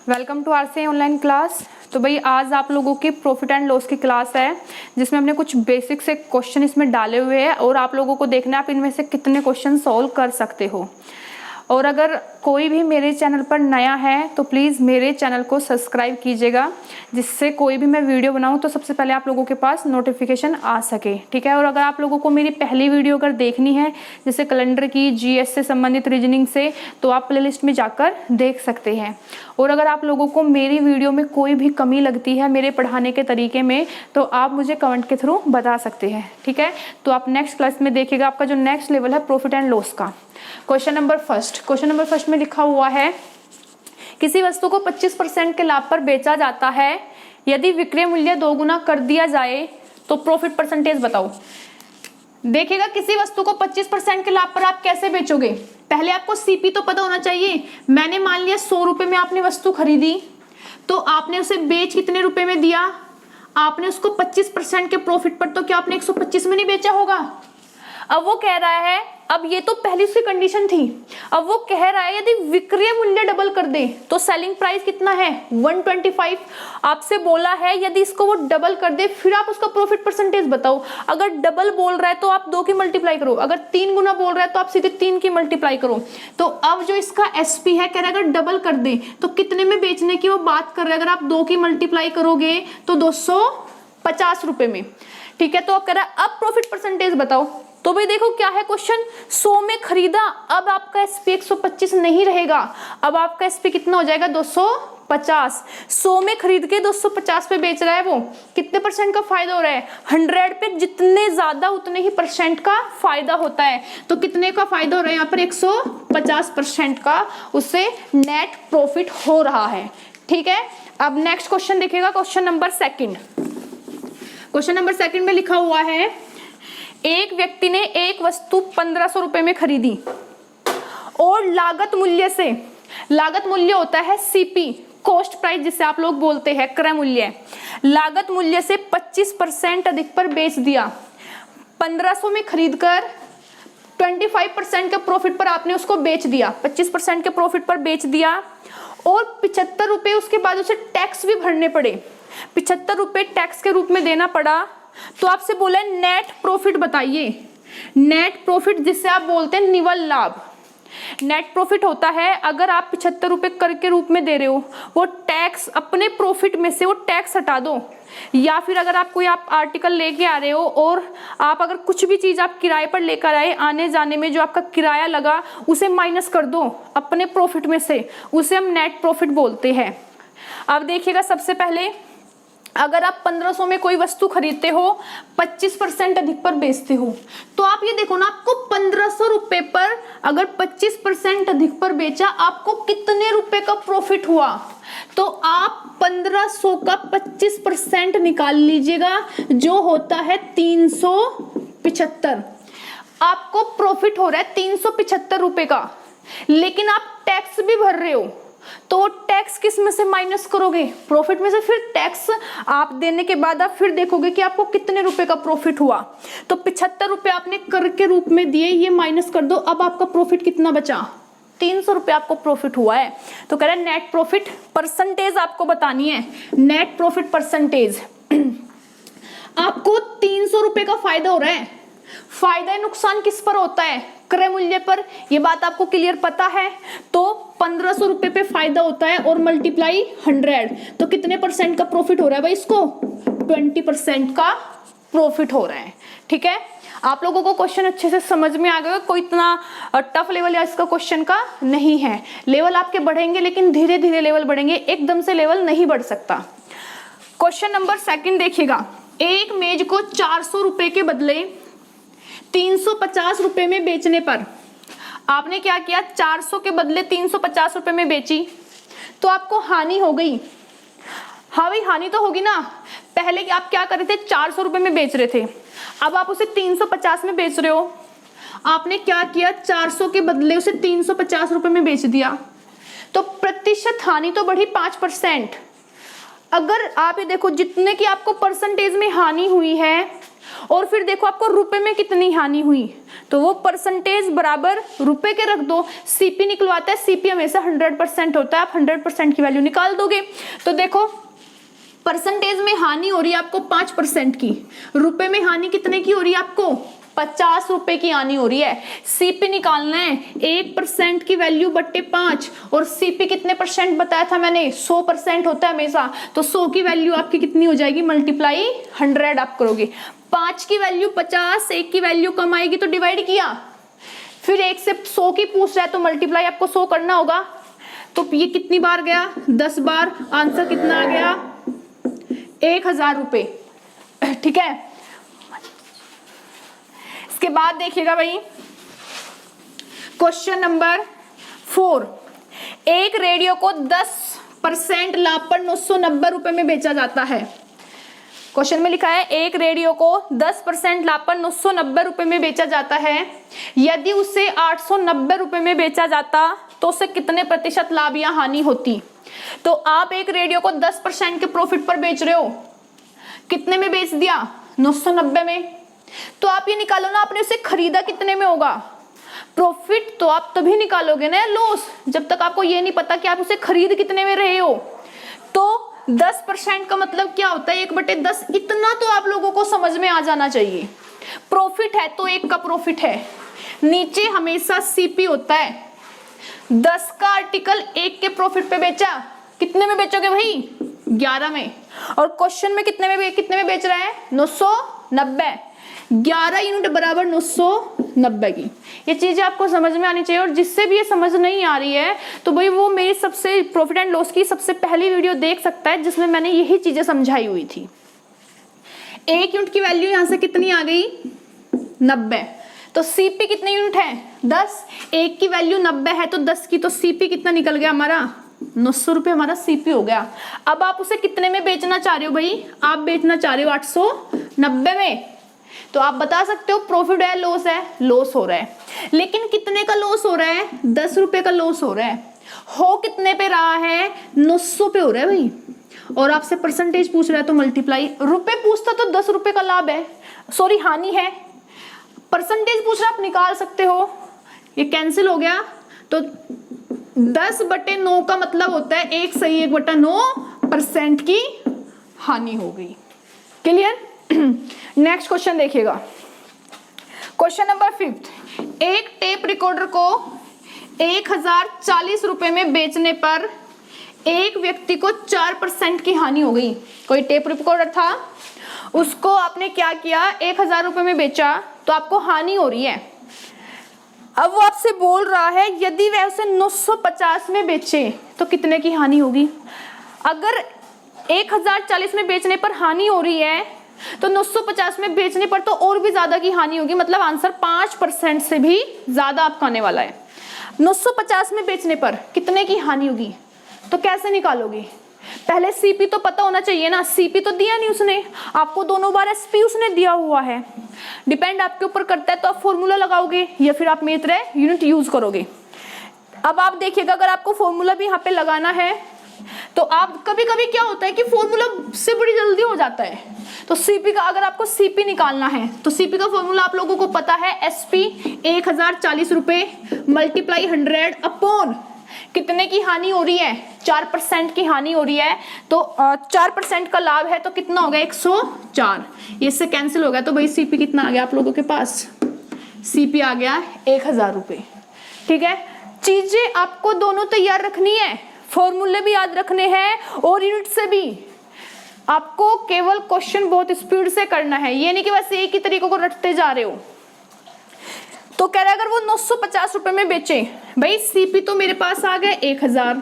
Welcome to RCI online class. तो भाई आज आप लोगों की प्रॉफिट एंड लॉस की क्लास है जिसमें हमने कुछ बेसिक से क्वेश्चन इसमें डाले हुए हैं और आप लोगों को देखना है आप इनमें से कितने क्वेश्चन सॉल्व कर सकते हो। और अगर कोई भी मेरे चैनल पर नया है तो प्लीज़ मेरे चैनल को सब्सक्राइब कीजिएगा, जिससे कोई भी मैं वीडियो बनाऊं तो सबसे पहले आप लोगों के पास नोटिफिकेशन आ सके, ठीक है। और अगर आप लोगों को मेरी पहली वीडियो अगर देखनी है जैसे कैलेंडर की, जीएस से संबंधित, रीजनिंग से, तो आप प्लेलिस्ट में जाकर देख सकते हैं। और अगर आप लोगों को मेरी वीडियो में कोई भी कमी लगती है मेरे पढ़ाने के तरीके में तो आप मुझे कमेंट के थ्रू बता सकते हैं, ठीक है। तो आप नेक्स्ट क्लास में देखिएगा आपका जो नेक्स्ट लेवल है प्रॉफिट एंड लॉस का। क्वेश्चन नंबर फर्स्ट में लिखा हुआ है किसी वस्तु को 25% के लाभ पर बेचा जाता है, यदि विक्रय मूल्य 2 गुना कर दिया जाए तो प्रॉफिट परसेंटेज बताओ। देखिएगा किसी वस्तु को 25% के लाभ पर आप कैसे बेचोगे, पहले आपको सीपी तो पता होना चाहिए। मैंने मान लिया 100 रुपए में आपने वस्तु खरीदी तो आपने उसे बेच कितने रुपए में दिया, आपने उसको 25% के प्रॉफिट पर, तो क्या आपने 125 में नहीं बेचा होगा। अब वो कह रहा है, अब ये तो पहली उसकी कंडीशन थी, अब वो कह रहा है यदि विक्रय मूल्य डबल कर दे तो सेलिंग प्राइस कितना है 125। आपसे बोला है यदि इसको वो डबल कर दे फिर आप उसका प्रॉफिट परसेंटेज बताओ। अगर डबल बोल रहा है तो आप 2 की मल्टीप्लाई करो, अगर 3 गुना बोल रहा है तो आप सीधे 3 की मल्टीप्लाई करो। तो अब जो इसका एसपी है कह रहा है अगर डबल कर दे तो कितने में बेचने की वो बात कर रहे हैं। अगर आप 2 की मल्टीप्लाई करोगे तो 250 रुपए में, ठीक है। तो अब कह रहा है अब प्रॉफिट परसेंटेज बताओ। तो भाई देखो क्या है क्वेश्चन, 100 में खरीदा, अब आपका एसपी 125 नहीं रहेगा, अब आपका एसपी कितना हो जाएगा 250। 100 में खरीद के 250 पे बेच रहा है, वो कितने परसेंट का फायदा हो रहा है 100 पे, जितने ज्यादा उतने ही परसेंट का फायदा होता है। तो कितने का फायदा हो रहा है यहाँ पर 150% का उसे नेट प्रॉफिट हो रहा है, ठीक है। अब नेक्स्ट क्वेश्चन देखिएगा, क्वेश्चन नंबर सेकंड में लिखा हुआ है एक व्यक्ति ने एक वस्तु 1500 रुपए में खरीदी और लागत मूल्य होता है सीपी, कॉस्ट प्राइस जिसे आप लोग बोलते हैं, क्रय मूल्य, लागत मूल्य से 25% अधिक पर बेच दिया। 1500 में खरीदकर 25% के प्रॉफिट पर आपने उसको बेच दिया, 25% के प्रॉफिट पर बेच दिया और 75 रुपए उसके बाद उसे टैक्स भी भरने पड़े, 75 रुपए टैक्स के रूप में देना पड़ा। तो आपसे बोला नेट प्रॉफिट बताइए। नेट प्रॉफिट जिसे आप बोलते हैं निवल लाभ, नेट प्रॉफिट होता है अगर आप 75 रुपए कर के रूप में दे रहे हो, वो टैक्स अपने प्रॉफिट में से वो टैक्स हटा दो, या फिर अगर आप कोई आर्टिकल लेके आ रहे हो और आप अगर कुछ भी चीज आप किराए पर लेकर आए, आने जाने में जो आपका किराया लगा उसे माइनस कर दो अपने प्रॉफिट में से, उसे हम नेट प्रॉफिट बोलते हैं। अब देखिएगा सबसे पहले अगर आप 1500 में कोई वस्तु खरीदते हो 25% अधिक पर बेचते हो, तो आप ये देखो ना आपको 1500 रुपए पर अगर 25% अधिक पर बेचा आपको कितने रुपए का प्रॉफिट हुआ। तो आप 1500 का 25% निकाल लीजिएगा जो होता है 375। आपको प्रॉफिट हो रहा है 375 रुपए का, लेकिन आप टैक्स भी भर रहे हो, तो टैक्स किस में से माइनस करोगे, प्रॉफिट में से। फिर टैक्स आप देने के बाद आप फिर देखोगे कि आपको कितने रुपए का प्रॉफिट हुआ। तो 75 रुपए आपने कर के रूप में दिए, ये माइनस कर दो, अब आपका प्रॉफिट कितना बचा 300 रुपए आपको प्रॉफिट हुआ है। तो कह रहा है नेट प्रॉफिट परसेंटेज आपको बतानी है, नेट प्रॉफिट परसेंटेज। आपको 300 रुपए का फायदा हो रहा है, फायदा नुकसान किस पर होता है, क्रय मूल्य पर, ये बात आपको क्लियर पता है। तो 1500 रुपए पे फायदा होता है और मल्टीप्लाई 100, तो कितने परसेंट का प्रॉफिट हो रहा है भाई, इसको 20% का प्रॉफिट हो रहा है, ठीक है। आप लोगों को क्वेश्चन अच्छे से समझ में आ गया, कोई इतना टफ लेवल या इसका क्वेश्चन का नहीं है। लेवल आपके बढ़ेंगे लेकिन धीरे धीरे लेवल बढ़ेंगे, एकदम से लेवल नहीं बढ़ सकता। क्वेश्चन नंबर 2 देखिएगा, एक मेज को 400 रुपए के बदले 350 रुपए में बेचने पर आपने क्या किया, 400 के बदले 350 रुपए में बेची, तो आपको हानि हो गई। हाँ भाई हानि तो होगी ना, पहले आप क्या कर रहे थे 400 रुपए में बेच रहे थे, अब आप उसे 350 में बेच रहे हो, आपने क्या किया 400 के बदले उसे 350 रुपए में बेच दिया, तो प्रतिशत हानि तो बढ़ी 5%। अगर आप ये देखो जितने की आपको परसेंटेज में हानि हुई है और फिर देखो आपको रुपए में कितनी हानि हुई, तो वो परसेंटेज बराबर रुपए के रख दो। सीपी निकलवाता है, सीपी हमेशा 100% होता है, आप 100% की वैल्यू निकाल दोगे। तो देखो परसेंटेज में हानि हो रही है आपको 5% की, रुपए में हानि कितने की हो रही है आपको 50 रुपए की हानि हो रही है। सीपी निकालना है 1% की वैल्यू बट्टे 5, और सीपी कितने परसेंट बताया था मैंने 100% होता है हमेशा, तो 100 की वैल्यू आपकी कितनी हो जाएगी मल्टीप्लाई 100 आप करोगे। 5 की वैल्यू 50, 1 की वैल्यू कम आएगी तो डिवाइड किया, फिर 1 से 100 की पूछ रहा है तो मल्टीप्लाई आपको 100 करना होगा। तो ये कितनी बार गया 10 बार, आंसर कितना आ गया 1000 रुपए। ठीक है, इसके बाद देखिएगा भाई क्वेश्चन नंबर 4, एक रेडियो को 10% लाभ पर 990 रुपए में बेचा जाता है। क्वेश्चन में लिखा है एक रेडियो को 10% लाभ पर 990 रुपए में बेचा जाता है, यदि उसे 890 रुपए में बेचा जाता तो उसे कितने प्रतिशत लाभ या हानि होती। तो आप एक रेडियो को 10% के प्रॉफिट पर बेच रहे हो, कितने में बेच दिया 990 में, तो आप ये निकालो ना आपने उसे खरीदा कितने में होगा। प्रॉफिट तो आप तभी निकालोगे ना लॉस जब तक आपको ये नहीं पता कि आप उसे खरीद कितने में रहे हो। तो 10% का मतलब क्या होता है 1/10, इतना तो आप लोगों को समझ में आ जाना चाहिए। प्रॉफिट है तो 1 का प्रॉफिट है, नीचे हमेशा सीपी होता है। 10 का आर्टिकल 1 के प्रॉफिट पे बेचा, कितने में बेचोगे भाई 11 में, और क्वेश्चन में कितने में बेच रहा है 990, 11 यूनिट बराबर 990 की। ये चीजें आपको समझ में आनी चाहिए, और जिससे भी ये समझ नहीं आ रही है तो भाई वो मेरी सबसे प्रॉफिट एंड लॉस की सबसे पहली वीडियो देख सकता है जिसमें मैंने यही चीजें समझाई हुई थी। 1 यूनिट की वैल्यू यहां से कितनी आ गई 90, तो सीपी कितने यूनिट है 10, 1 की वैल्यू 90 है तो 10 की, तो सीपी कितना निकल गया हमारा 900 रुपये हमारा सीपी हो गया। अब आप उसे कितने में बेचना चाह रहे हो भाई, आप बेचना चाह रहे हो 890 में, तो आप बता सकते हो प्रॉफिट है लॉस है, लॉस हो रहा है, लेकिन कितने का लॉस हो रहा है 10 रुपए का लॉस हो रहा है, हो कितने पे रहा है 900 पे हो रहा है भाई, और आपसे परसेंटेज पूछ रहा है तो मल्टीप्लाई, रुपए पूछता तो 10 रुपए का लाभ है, सॉरी हानि है, परसेंटेज पूछ रहा आप निकाल सकते हो, ये कैंसिल हो गया, तो 10/9 का मतलब होता है 1 सही 1/9% की हानि हो गई। क्लियर। नेक्स्ट क्वेश्चन देखिएगा, क्वेश्चन नंबर 5, एक टेप रिकॉर्डर को 1040 रुपए में बेचने पर एक व्यक्ति को 4% की हानि हो गई। कोई टेप रिकॉर्डर था, उसको आपने क्या किया 1000 रुपए में बेचा तो आपको हानि हो रही है। अब वो आपसे बोल रहा है यदि वह उसे 950 में बेचे तो कितने की हानि होगी। अगर 1040 में बेचने पर हानि हो रही है तो 950 में बेचने पर तो और भी ज्यादा की हानि होगी, मतलब आंसर 5% से भी ज्यादा आपका आने वाला है। 950 में बेचने पर कितने की हानि होगी, तो कैसे निकालोगे, पहले सीपी तो पता होना चाहिए ना, सीपी तो दिया नहीं उसने आपको, दोनों बार एसपी उसने दिया हुआ है, डिपेंड आपके ऊपर करता है, तो आप फॉर्मूला लगाओगे या फिर आप मेथड यूनिट यूज करोगे। अब आप देखिएगा अगर आपको फॉर्मूला भी यहाँ पे लगाना है तो आप कभी कभी क्या होता है कि फॉर्मूला से बड़ी जल्दी हो जाता है, तो सीपी का अगर आपको सीपी निकालना है तो सीपी का फॉर्मूला आप लोगों को पता है, एसपी 1040 रुपए मल्टीप्लाई 100 अपॉन कितने की हानि हो रही है 4% की हानि हो रही है, तो 4% का लाभ है तो कितना हो गया 104, ये इससे कैंसिल हो गया, तो भाई सीपी कितना आ गया आप लोगों के पास, सीपी आ गया 1000 रुपए। ठीक है, चीजें आपको दोनों तैयार रखनी है, फॉर्मूले भी याद रखने हैं और यूनिट से भी। आपको केवल क्वेश्चन बहुत स्पीड से करना है, ये नहीं कि बस एक ही तरीकों को रटते जा रहे हो। तो कह रहा है अगर वो 950 रुपए में बेचे, भाई सीपी तो मेरे पास आ गया 1000,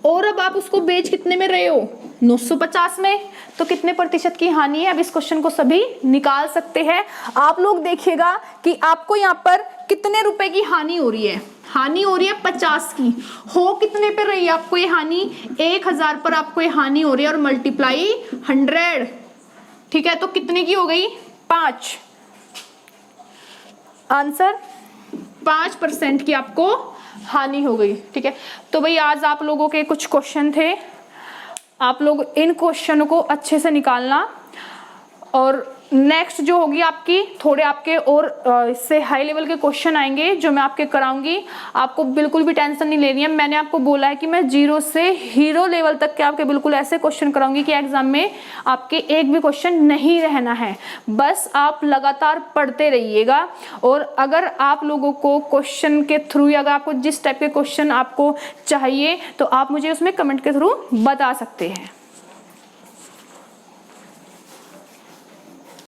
और अब आप उसको बेच कितने में रहे हो 950 में, तो कितने प्रतिशत की हानि है। अब इस क्वेश्चन को सभी निकाल सकते हैं। आप लोग देखिएगा कि आपको यहाँ पर कितने रुपए की हानि हो रही है, हानि हो रही है 50 की, हो कितने पे रही है आपको ये हानि 1000 पर आपको ये हानि हो रही है, और मल्टीप्लाई 100। ठीक है, तो कितने की हो गई 5, आंसर 5% की आपको हानि हो गई। ठीक है, तो भाई आज आप लोगों के कुछ क्वेश्चन थे, आप लोग इन क्वेश्चनों को अच्छे से निकालना, और नेक्स्ट जो होगी आपकी, थोड़े आपके और इससे हाई लेवल के क्वेश्चन आएंगे जो मैं आपके कराऊंगी। आपको बिल्कुल भी टेंशन नहीं लेनी है। मैंने आपको बोला है कि मैं 0 से हीरो लेवल तक के आपके बिल्कुल ऐसे क्वेश्चन कराऊंगी कि एग्जाम में आपके एक भी क्वेश्चन नहीं रहना है। बस आप लगातार पढ़ते रहिएगा। और अगर आप लोगों को क्वेश्चन के थ्रू, अगर आपको जिस टाइप के क्वेश्चन आपको चाहिए तो आप मुझे उसमें कमेंट के थ्रू बता सकते हैं।